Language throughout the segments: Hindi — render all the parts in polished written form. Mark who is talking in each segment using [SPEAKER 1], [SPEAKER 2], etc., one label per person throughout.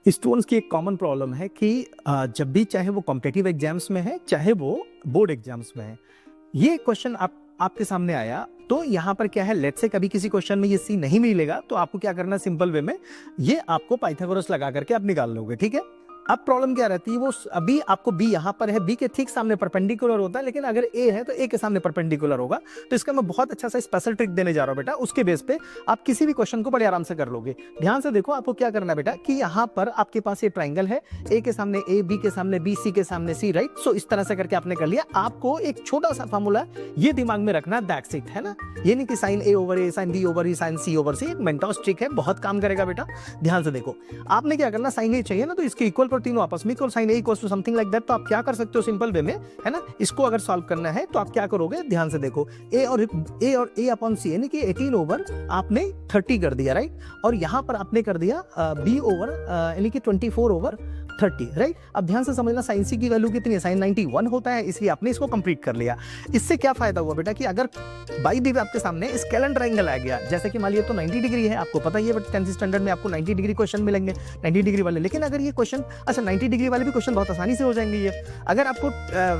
[SPEAKER 1] स्टूडेंट्स की एक कॉमन प्रॉब्लम है कि जब भी चाहे वो कॉम्पिटिटिव एग्जाम्स में है चाहे वो बोर्ड एग्जाम्स में है, ये क्वेश्चन आपके सामने आया तो यहाँ पर क्या है, लेट से कभी किसी क्वेश्चन में ये सी नहीं मिलेगा तो आपको क्या करना है, सिंपल वे में ये आपको पाइथागोरस लगा करके आप निकाल लोगे। ठीक है, अब प्रॉब्लम क्या रहती है, वो अभी आपको बी यहाँ पर है, बी के ठीक सामने परपेंडिकुलर होता है, लेकिन अगर ए है तो ए के सामने परपेंडिकुलर होगा। तो इसका मैं बहुत अच्छा सा स्पेशल ट्रिक देने जा रहा हूँ बेटा, उसके बेस पे आप किसी भी क्वेश्चन को बड़े आराम से कर लोगे। ध्यान से देखो, आपको क्या करना है बेटा कि यहाँ पर आपके पास ये ट्राइंगल है, ए के सामने ए, बी के सामने बी, सी के सामने सी, राइट। सो इस तरह से करके आपने कर लिया। आपको एक छोटा सा फॉर्मूला ये दिमाग में रखना, दैट्स इट, है ना। ये नहीं कि साइन ए ओवर ए, साइन बी ओवर ई, साइन सी ओवर सी। एक मेंटोस ट्रिक है, बहुत काम करेगा बेटा। ध्यान से देखो, आपने क्या करना, साइन ए चाहिए ना, तो इसके इक्वल पर तीनों आपस में sine a equals to something like that. तो आप क्या कर सकते हो सिंपल वे में, है ना, इसको अगर सॉल्व करना है तो आप क्या करोगे, ध्यान से देखो, ए और ए अपॉन सी यानी कि 18 ओवर आपने 30 कर दिया, राइट। और यहां पर आपने कर दिया बी ओवर यानी कि 24 ओवर 30, राइट। अब ध्यान से समझना, साइन सी की वैल्यू कितनी है, साइन 91 होता है, इसलिए आपने इसको कंप्लीट कर लिया। इससे क्या फायदा हुआ बेटा कि अगर बाई दी आपके सामने स्केलन ट्रायंगल आ गया, जैसे कि मान लिया तो 90 डिग्री है, आपको पता ही है, बट 10th स्टैंडर्ड में आपको 90 डिग्री क्वेश्चन मिलेंगे, 90 डिग्री वाले। लेकिन अगर ये क्वेश्चन, अच्छा 90 डिग्री वाले भी क्वेश्चन बहुत आसानी से हो जाएंगे ये। अगर आपको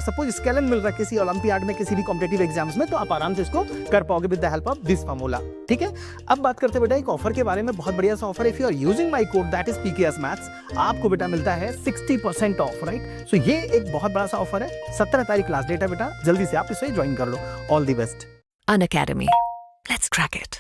[SPEAKER 1] सपोज स्केलन मिल रहा है किसी ओलंपियाड में, किसी भी कॉम्पिटिटिव एग्जाम्स में, तो आप आराम से इसको कर पाओगे with the help of this formula. ठीक है, अब बात करते हैं बेटा एक ऑफर के बारे में, बहुत बढ़िया सा ऑफर है। If you are using my code that is PKS maths, आपको बेटा मिलता है 60% ऑफ, राइट। सो ये एक बहुत बड़ा सा ऑफर है। 17 तारीख लास्ट डेट है बेटा, जल्दी से आप इसे ज्वाइन कर लो। All the best.
[SPEAKER 2] Unacademy. Let's crack it.